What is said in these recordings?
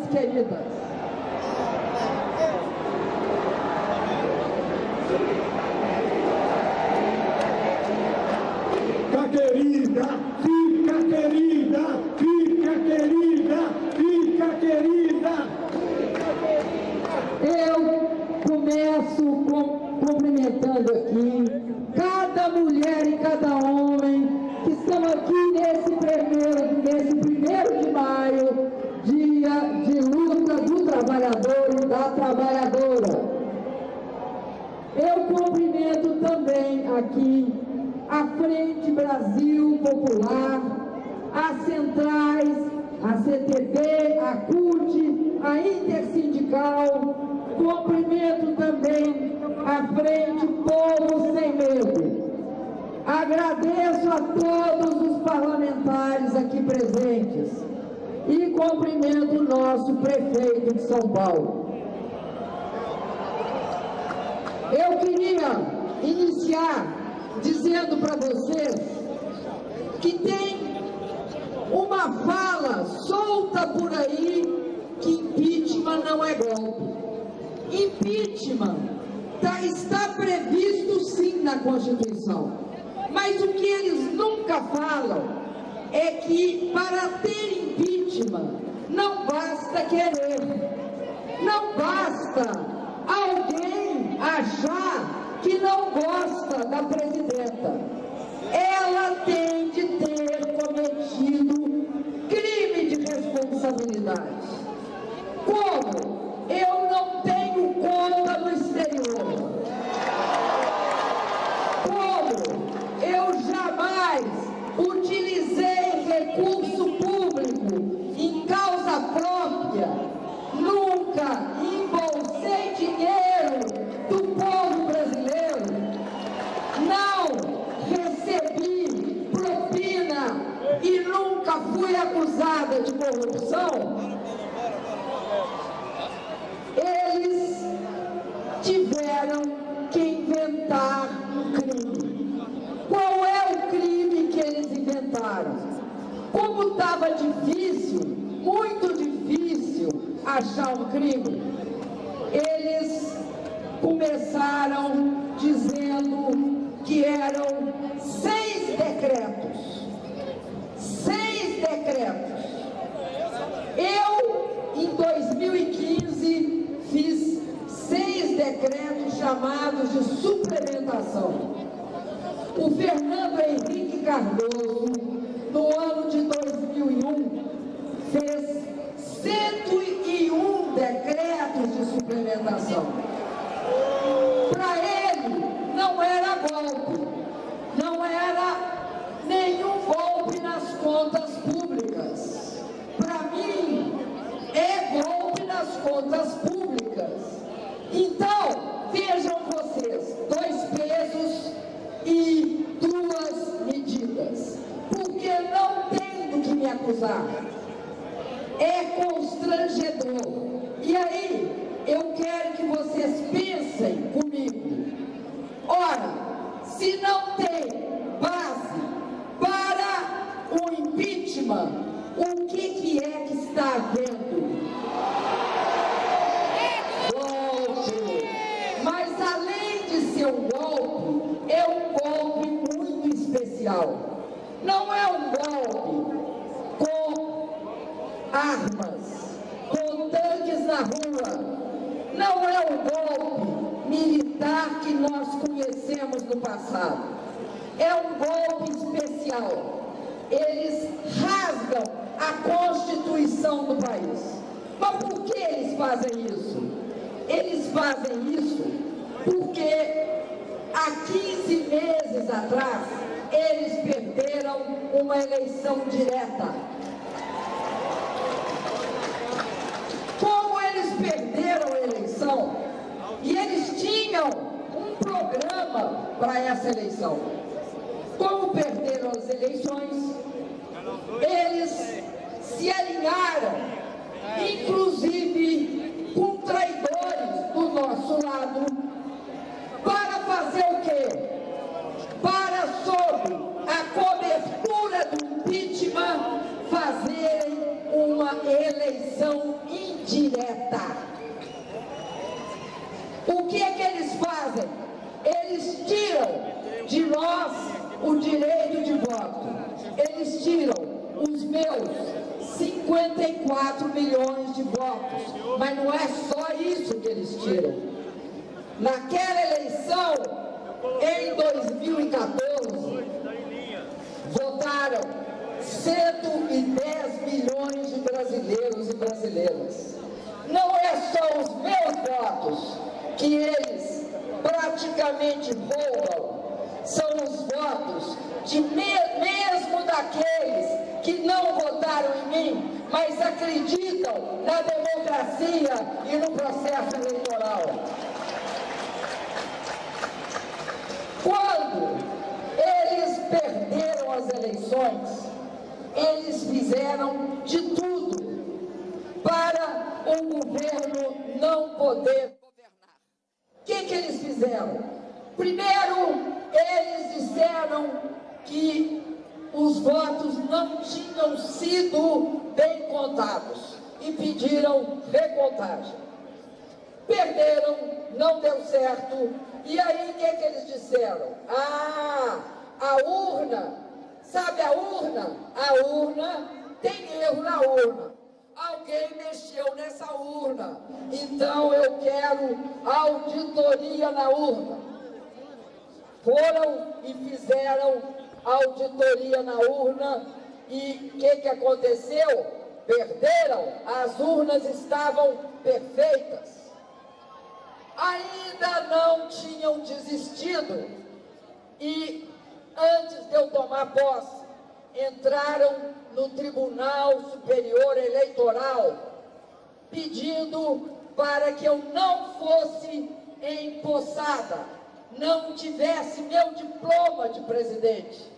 minhas queridas. Fica querida, fica querida, fica querida, fica querida. Eu começo cumprimentando aqui cada mulher e cada homem que estão aqui nesse 1º de maio, dia de luta do trabalhador e da trabalhadora. Eu cumprimento também aqui a Frente Brasil Popular, as centrais, a CTB, a CUT, a Intersindical. Cumprimento também a Frente Povo Sem Medo. Agradeço a todos os parlamentares aqui presentes e cumprimento o nosso prefeito de São Paulo. Eu queria iniciar dizendo para vocês que tem uma fala solta por aí que impeachment não é golpe. Impeachment está previsto sim na Constituição, mas o que eles nunca falam é que para ter impeachment não basta querer, não basta alguém achar que não gosta da presidenta. Ela tem de ter cometido crime de responsabilidade. Como? Eu não tenho conta no exterior. Como? Eu jamais utilizei recurso público em causa própria. Nunca embolsei dinheiro do povo brasileiro. Não recebi propina e nunca fui acusada de corrupção. Eles tiveram que inventar um crime. Qual é o crime que eles inventaram? Como estava difícil, muito difícil, achar um crime, eles começaram dizendo que eram 6 decretos. 6 decretos. Eu, em 2015, fiz 6 decretos chamados de suplementação. O Fernando Henrique Cardoso, no ano de 2001, fez 101 decretos de suplementação. Para ele, não era golpe, não era nenhum golpe nas contas públicas. Para mim, é golpe nas contas públicas. Então, vejam vocês, 2 pesos e 2 medidas. Porque não tem do que me acusar. É constrangedor. E aí, eu quero que vocês pensem comigo. Ora, se não tem base para o impeachment, o que é que está havendo? Golpe. Mas além de ser um golpe, é um golpe muito especial. Não é um golpe com armas, com tanques na rua. Não é um golpe militar que nós conhecemos no passado. É um golpe especial. Eles rasgam a Constituição do país. Mas por que eles fazem isso? Eles fazem isso porque há 15 meses atrás eles perderam uma eleição direta. Como eles perderam a eleição e eles tinham um programa para essa eleição, como perderam as eleições, eles se alinharam, inclusive com traidores do nosso lado, para fazer o quê? Para, sob a cobertura do impeachment, fazerem uma eleição independente. direta. O que é que eles fazem? Eles tiram de nós o direito de voto. Eles tiram os meus 54 milhões de votos. Mas não é só isso que eles tiram. Naquela eleição, em 2014, votaram 110 milhões de brasileiros e brasileiras. Não é só os meus votos que eles praticamente roubam, são os votos de mesmo daqueles que não votaram em mim, mas acreditam na democracia e no processo eleitoral. Quando eles perderam as eleições, eles fizeram de tudo para o governo não poder governar. O que eles fizeram? Primeiro, eles disseram que os votos não tinham sido bem contados e pediram recontagem. Perderam, não deu certo. E aí, o que eles disseram? A urna, sabe a urna? A urna, tem erro na urna. Alguém mexeu nessa urna. Então, eu quero auditoria na urna. Foram e fizeram auditoria na urna. E o que aconteceu? Perderam. As urnas estavam perfeitas. Ainda não tinham desistido e, antes de eu tomar posse, entraram no Tribunal Superior Eleitoral pedindo para que eu não fosse empossada, não tivesse meu diploma de presidente.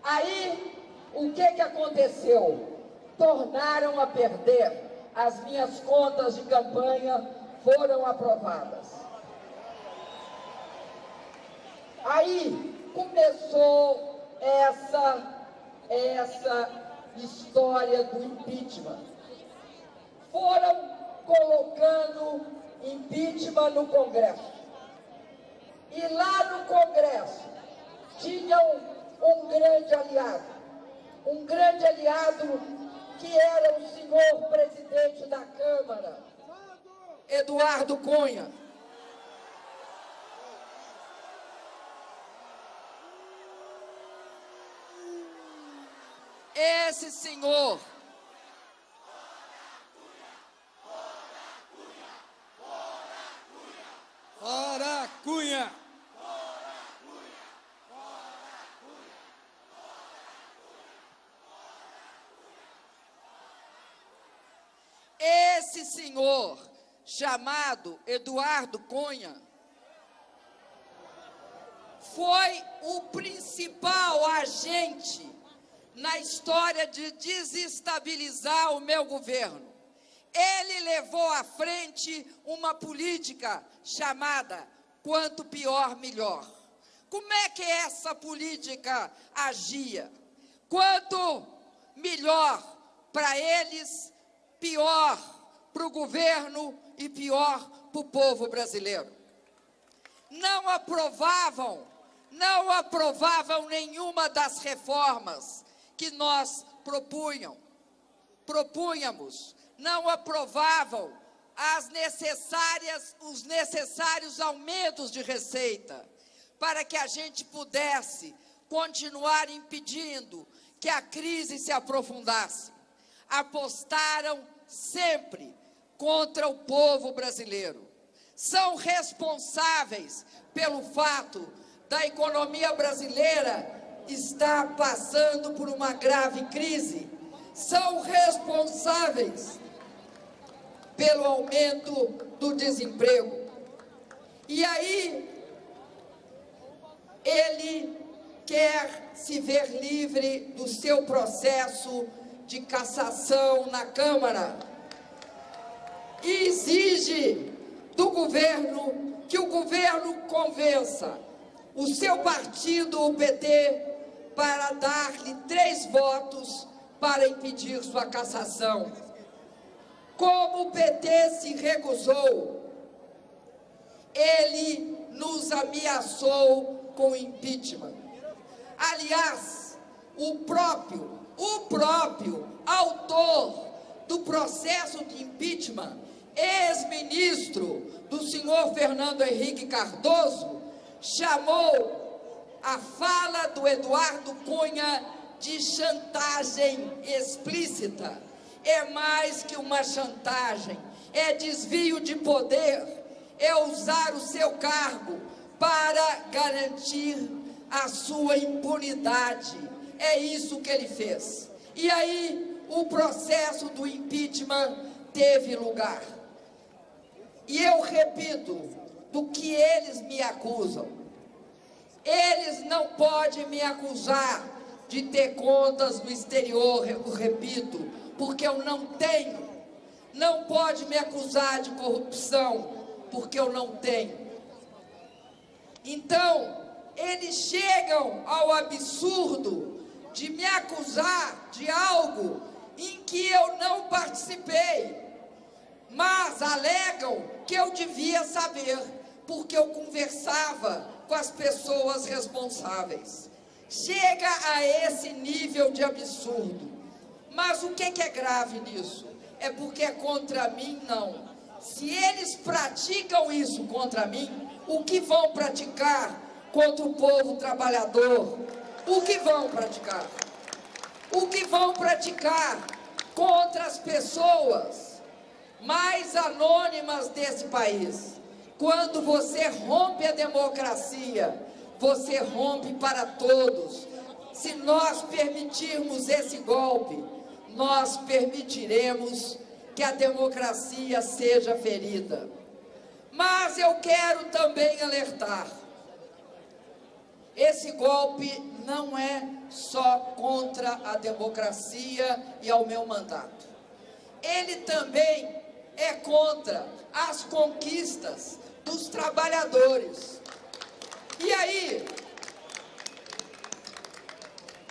Aí, o que aconteceu? Tornaram a perder. As minhas contas de campanha foram aprovadas. Aí começou essa história do impeachment. Foram colocando impeachment no Congresso. E lá no Congresso tinham um grande aliado que era o senhor presidente da Câmara, Eduardo Cunha. Esse senhor Fora Cunha! Esse senhor chamado Eduardo Cunha foi o principal agente na história de desestabilizar o meu governo. Ele levou à frente uma política chamada quanto pior, melhor. Como é que essa política agia? Quanto melhor para eles, pior para o governo e pior para o povo brasileiro. Não aprovavam nenhuma das reformas que nós propunhamos, não aprovavam os necessários aumentos de receita para que a gente pudesse continuar impedindo que a crise se aprofundasse. Apostaram sempre contra o povo brasileiro. São responsáveis pelo fato da economia brasileira estar passando por uma grave crise. São responsáveis pelo aumento do desemprego. E aí, ele quer se ver livre do seu processo de cassação na Câmara e exige do governo que o governo convença o seu partido, o PT, para dar-lhe 3 votos para impedir sua cassação. Como como o PT se recusou, ele nos ameaçou com impeachment. Aliás, o próprio autor do processo de impeachment, ex-ministro do senhor Fernando Henrique Cardoso, chamou a fala do Eduardo Cunha de chantagem explícita. É mais que uma chantagem, é desvio de poder, é usar o seu cargo para garantir a sua impunidade. É isso que ele fez. E aí o processo do impeachment teve lugar. E eu repito, do que eles me acusam. Eles não podem me acusar de ter contas no exterior, eu repito, porque eu não tenho. Não pode me acusar de corrupção, porque eu não tenho. Então, eles chegam ao absurdo de me acusar de algo em que eu não participei, mas alegam que eu devia saber, porque eu conversava com as pessoas responsáveis. Chega a esse nível de absurdo. Mas o que é grave nisso? É porque é contra mim, não. Se eles praticam isso contra mim, o que vão praticar contra o povo trabalhador? O que vão praticar? O que vão praticar contra as pessoas mais anônimas desse país? Quando você rompe a democracia, você rompe para todos. Se nós permitirmos esse golpe, nós permitiremos que a democracia seja ferida. Mas eu quero também alertar, esse golpe não é só contra a democracia e ao meu mandato. Ele também é contra as conquistas dos trabalhadores. E aí,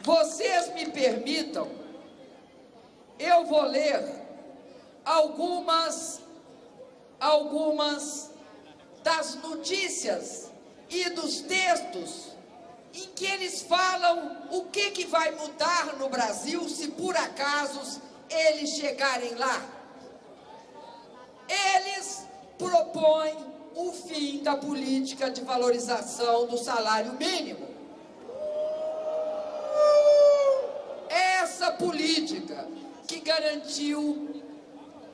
vocês me permitam, eu vou ler algumas das notícias e dos textos em que eles falam o que vai mudar no Brasil se por acaso eles chegarem lá. Eles propõem o fim da política de valorização do salário mínimo. Essa política que garantiu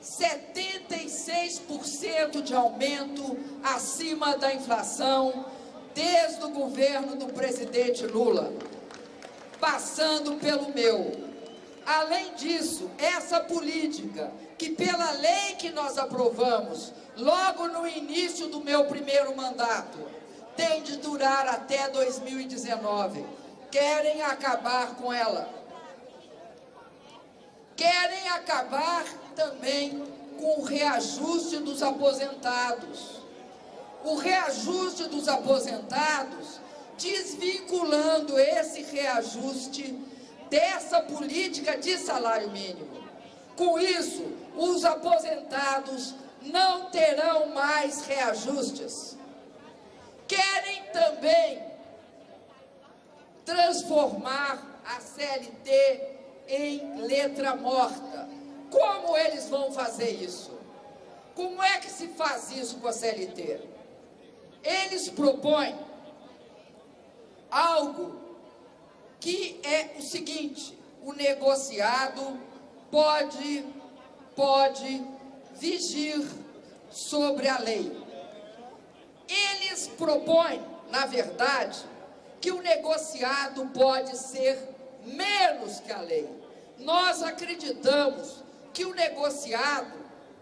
76% de aumento acima da inflação desde o governo do presidente Lula, passando pelo meu. Além disso, essa política, que pela lei que nós aprovamos, logo no início do meu primeiro mandato, tem de durar até 2019, querem acabar com ela. Querem acabar também com o reajuste dos aposentados. O reajuste dos aposentados, desvinculando esse reajuste dessa política de salário mínimo. Com isso, os aposentados não terão mais reajustes. Querem também transformar a CLT em letra morta. Como eles vão fazer isso? Como é que se faz isso com a CLT? Eles propõem algo que é o seguinte: o negociado pode vigir sobre a lei. Eles propõem, na verdade, que o negociado pode ser menos que a lei. Nós acreditamos que o negociado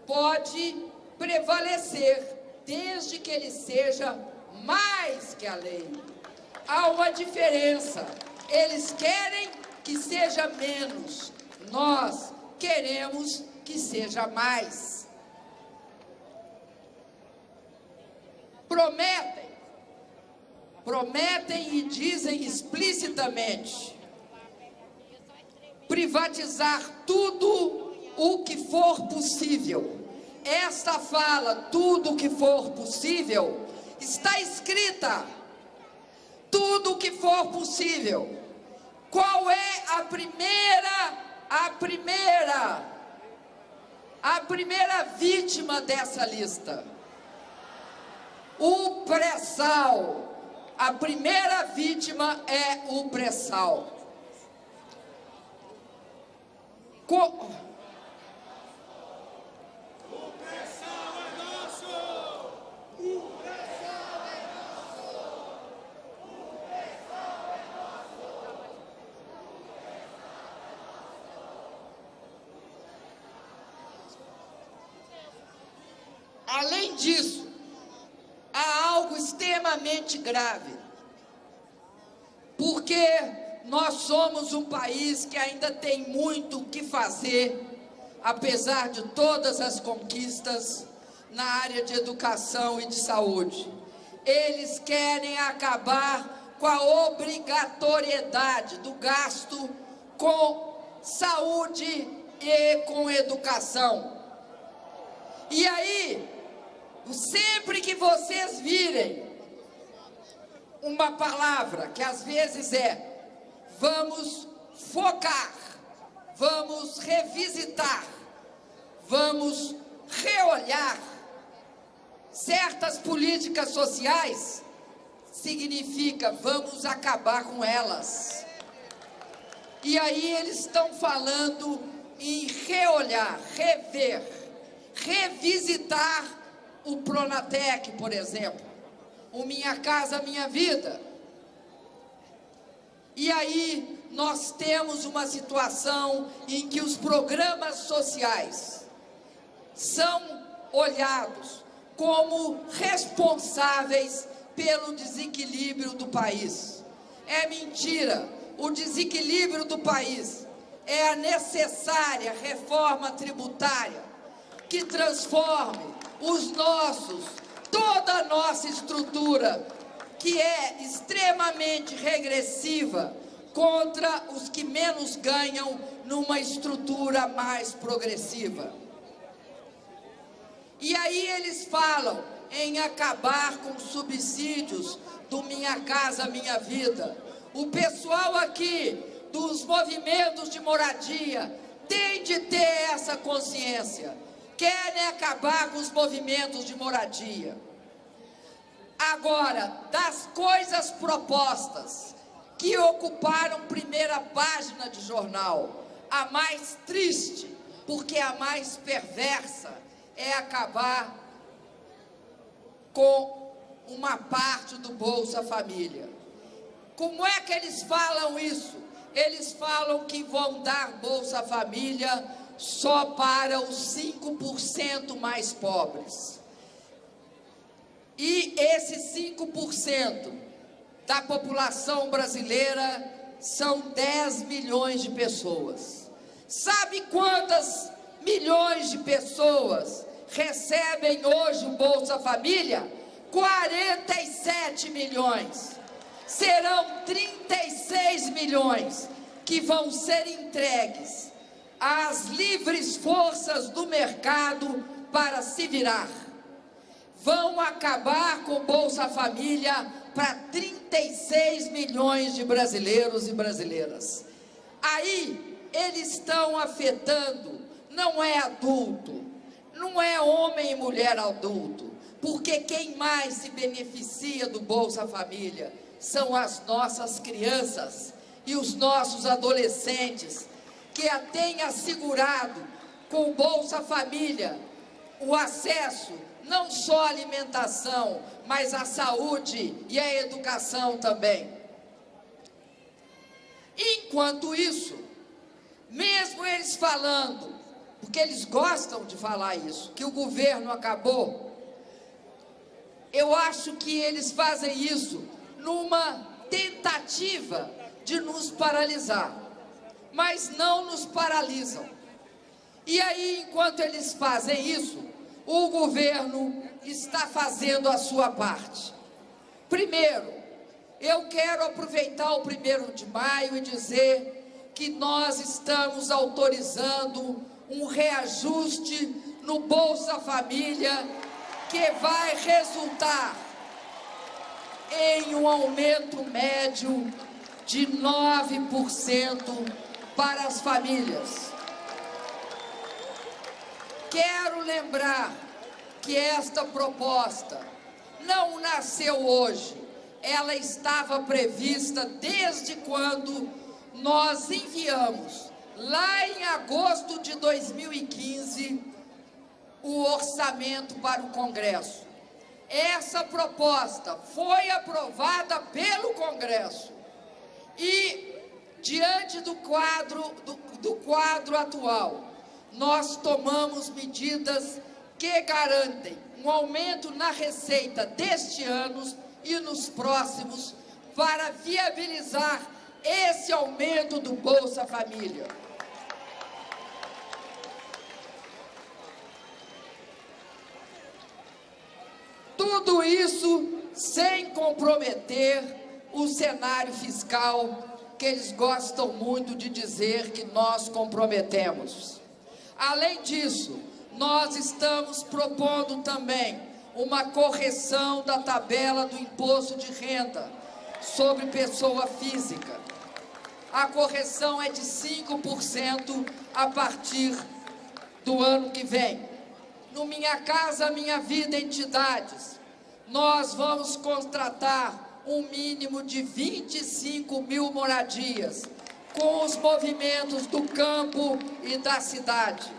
pode prevalecer, desde que ele seja mais que a lei. Há uma diferença. Eles querem que seja menos, nós queremos que seja mais. Prometem e dizem explicitamente privatizar tudo o que for possível. esta fala, tudo que for possível, está escrita. Tudo que for possível. Qual é a primeira vítima dessa lista? O pré-sal. A primeira vítima é o pré-sal. Além disso, há algo extremamente grave, porque nós somos um país que ainda tem muito o que fazer, apesar de todas as conquistas na área de educação e de saúde. Eles querem acabar com a obrigatoriedade do gasto com saúde e com educação. E aí, sempre que vocês virem uma palavra que às vezes é vamos focar, vamos revisitar, vamos reolhar certas políticas sociais, significa vamos acabar com elas. E aí eles estão falando em reolhar, rever, revisitar o Pronatec, por exemplo, o Minha Casa Minha Vida. E aí nós temos uma situação em que os programas sociais são olhados como responsáveis pelo desequilíbrio do país. É mentira. O desequilíbrio do país é a necessária reforma tributária que transforme toda a nossa estrutura, que é extremamente regressiva, contra os que menos ganham, numa estrutura mais progressiva. E aí eles falam em acabar com subsídios do Minha Casa Minha Vida. O pessoal aqui dos movimentos de moradia tem de ter essa consciência. Querem acabar com os movimentos de moradia. Agora, das coisas propostas que ocuparam primeira página de jornal, a mais triste, porque a mais perversa, é acabar com uma parte do Bolsa Família. Como é que eles falam isso? Eles falam que vão dar Bolsa Família só para os 5% mais pobres. E esses 5% da população brasileira são 10 milhões de pessoas. Sabe quantas milhões de pessoas recebem hoje o Bolsa Família? 47 milhões. Serão 36 milhões que vão ser entregues às livres forças do mercado para se virar. Vão acabar com Bolsa Família para 36 milhões de brasileiros e brasileiras. Aí eles estão afetando, não é adulto, não é homem e mulher adulto, porque quem mais se beneficia do Bolsa Família são as nossas crianças e os nossos adolescentes, que têm assegurado com o Bolsa Família o acesso não só à alimentação, mas à saúde e à educação também. Enquanto isso, mesmo eles falando, porque eles gostam de falar isso, que o governo acabou, eu acho que eles fazem isso numa tentativa de nos paralisar, mas não nos paralisam. E aí, enquanto eles fazem isso, o governo está fazendo a sua parte. Primeiro, eu quero aproveitar o 1º de maio e dizer que nós estamos autorizando um reajuste no Bolsa Família, que vai resultar em um aumento médio de 9% para as famílias. Quero lembrar que esta proposta não nasceu hoje, ela estava prevista desde quando nós enviamos, lá em agosto de 2015, o orçamento para o Congresso. Essa proposta foi aprovada pelo Congresso e, diante do quadro atual, nós tomamos medidas que garantem um aumento na receita deste ano e nos próximos para viabilizar esse aumento do Bolsa Família. Tudo isso sem comprometer o cenário fiscal, que eles gostam muito de dizer que nós comprometemos. Além disso, nós estamos propondo também uma correção da tabela do imposto de renda sobre pessoa física. A correção é de 5% a partir do ano que vem. No Minha Casa Minha Vida Entidades, nós vamos contratar um mínimo de 25 mil moradias, com os movimentos do campo e da cidade.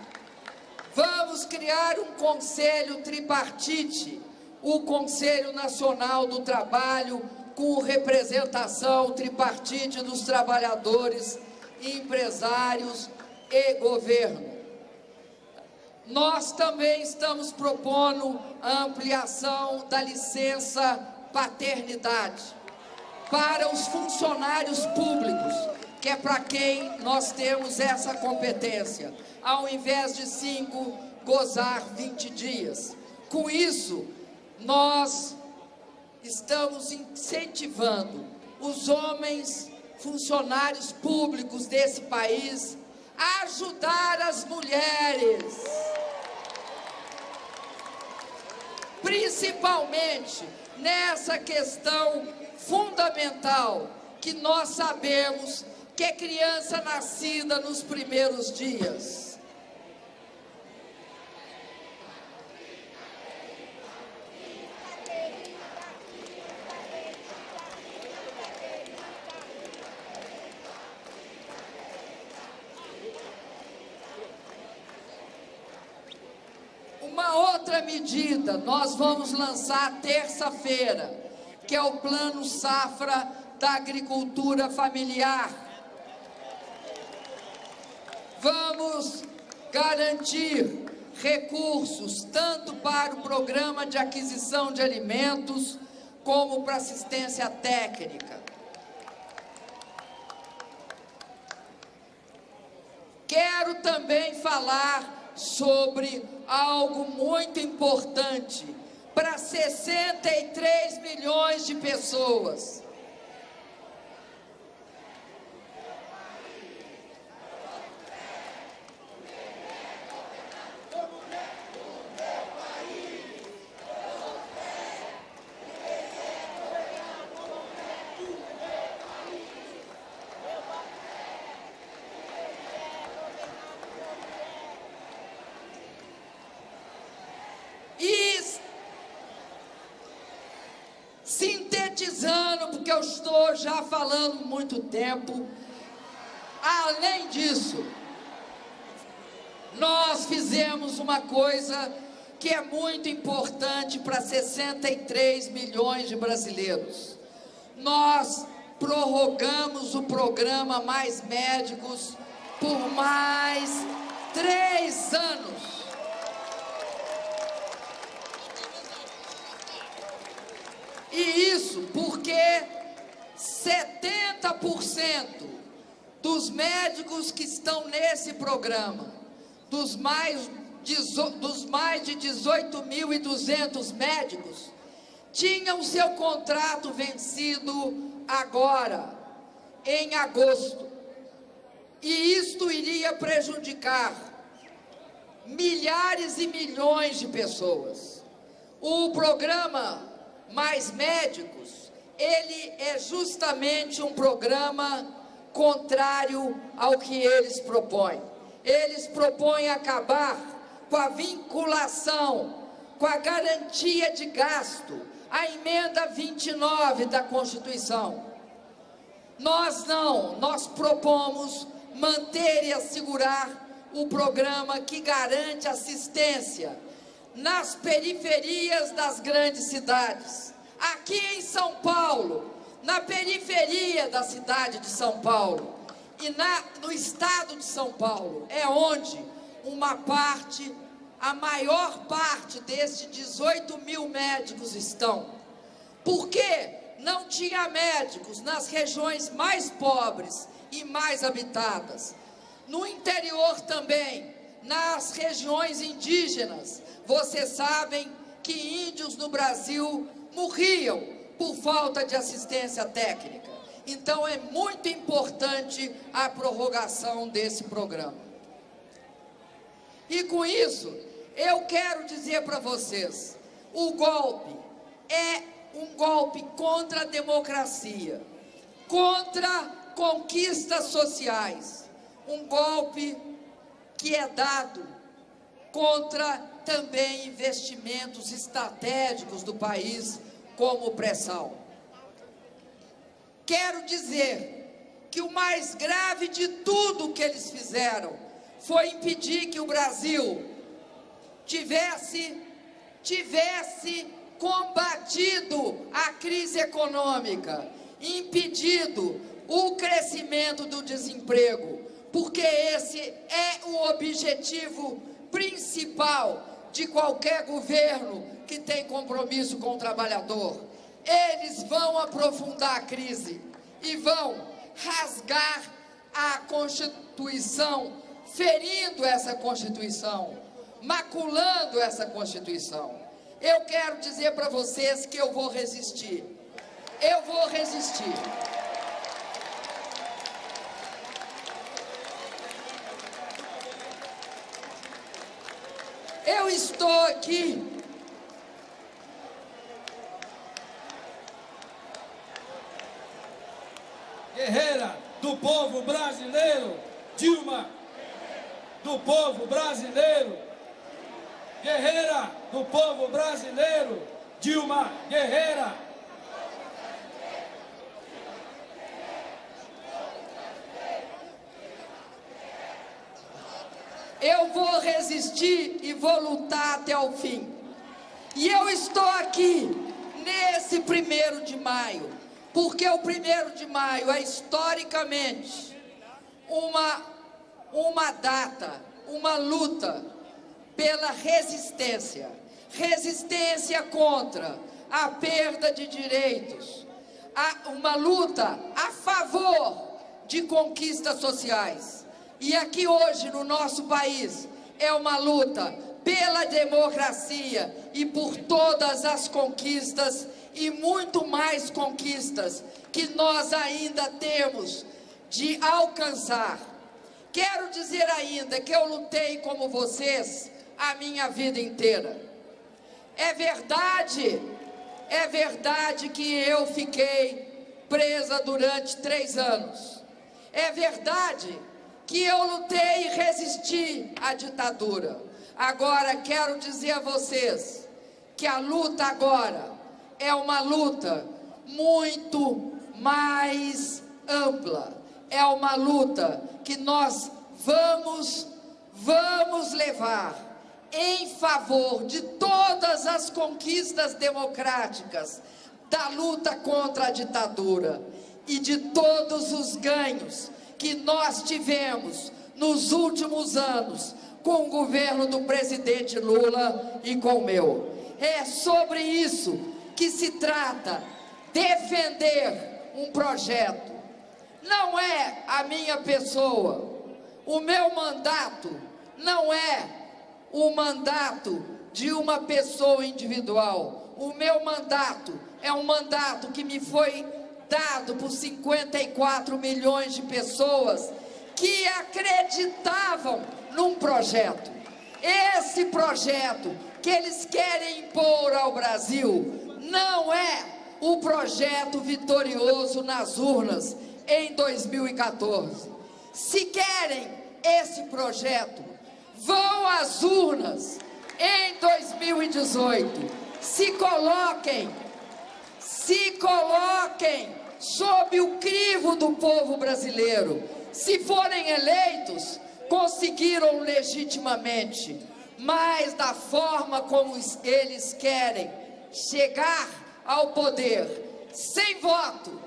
Vamos criar um conselho tripartite, o Conselho Nacional do Trabalho, com representação tripartite dos trabalhadores, empresários e governo. Nós também estamos propondo a ampliação da licença paternidade para os funcionários públicos, que é para quem nós temos essa competência, ao invés de 5, gozar 20 dias. Com isso, nós estamos incentivando os homens funcionários públicos desse país a ajudar as mulheres, principalmente nessa questão fundamental que nós sabemos que é criança nascida nos primeiros dias. Uma outra medida nós vamos lançar terça-feira, que é o Plano Safra da Agricultura Familiar. Vamos garantir recursos tanto para o Programa de Aquisição de Alimentos como para assistência técnica. Quero também falar sobre algo muito importante para 63 milhões de pessoas. Sintetizando, porque eu estou já falando muito tempo, além disso, nós fizemos uma coisa que é muito importante para 63 milhões de brasileiros. Nós prorrogamos o programa Mais Médicos por mais 3 anos. E isso porque 70% dos médicos que estão nesse programa, dos mais de 18.200 médicos, tinham seu contrato vencido agora, em agosto. E isto iria prejudicar milhares e milhões de pessoas. O programa Mais Médicos, ele é justamente um programa contrário ao que eles propõem. Eles propõem acabar com a vinculação, com a garantia de gasto, a emenda 29 da Constituição. Nós não, nós propomos manter e assegurar o programa que garante assistência nas periferias das grandes cidades. Aqui em São Paulo, na periferia da cidade de São Paulo e no estado de São Paulo, é onde a maior parte desses 18 mil médicos estão. Porque não tinha médicos nas regiões mais pobres e mais habitadas. No interior também, nas regiões indígenas, vocês sabem que índios no Brasil morriam por falta de assistência técnica. Então é muito importante a prorrogação desse programa. E com isso, eu quero dizer para vocês, o golpe é um golpe contra a democracia, contra conquistas sociais, um golpe que é dado contra também investimentos estratégicos do país, como o pré-sal. Quero dizer que o mais grave de tudo que eles fizeram foi impedir que o Brasil tivesse combatido a crise econômica, impedido o crescimento do desemprego, porque esse é o objetivo principal de qualquer governo que tem compromisso com o trabalhador. Eles vão aprofundar a crise e vão rasgar a Constituição, ferindo essa Constituição, maculando essa Constituição. Eu quero dizer para vocês que eu vou resistir. Eu vou resistir. Eu estou aqui guerreira do povo brasileiro, Dilma, do povo brasileiro, guerreira do povo brasileiro, Dilma, guerreira. Eu vou resistir e vou lutar até o fim. E eu estou aqui nesse 1º de maio, porque o 1º de maio é historicamente uma data, uma luta pela resistência. Resistência contra a perda de direitos, uma luta a favor de conquistas sociais. E aqui hoje no nosso país é uma luta pela democracia e por todas as conquistas e muito mais conquistas que nós ainda temos de alcançar. Quero dizer ainda que eu lutei como vocês a minha vida inteira. É verdade que eu fiquei presa durante 3 anos. É verdade que eu lutei e resisti à ditadura. Agora quero dizer a vocês que a luta agora é uma luta muito mais ampla. É uma luta que nós vamos levar em favor de todas as conquistas democráticas, da luta contra a ditadura e de todos os ganhos que nós tivemos nos últimos anos com o governo do presidente Lula e com o meu. É sobre isso que se trata, defender um projeto. Não é a minha pessoa, o meu mandato não é o mandato de uma pessoa individual. O meu mandato é um mandato que me foi dado por 54 milhões de pessoas que acreditavam num projeto. esse projeto que eles querem impor ao Brasil não é o projeto vitorioso nas urnas em 2014. Se querem esse projeto, vão às urnas em 2018. Se coloquem sob o crivo do povo brasileiro. Se forem eleitos, conseguiram legitimamente, mas da forma como eles querem chegar ao poder, sem voto,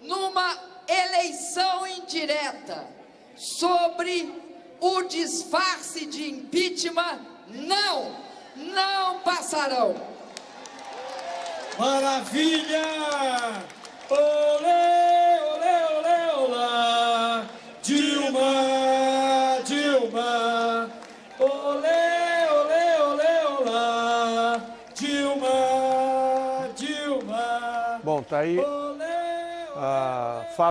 numa eleição indireta, sobre o disfarce de impeachment, não passarão. Maravilha! Olê, olê, olê, olá! Dilma, Dilma! Olê, olê, olê, olá! Dilma, Dilma! Bom, tá aí Olê, olê, a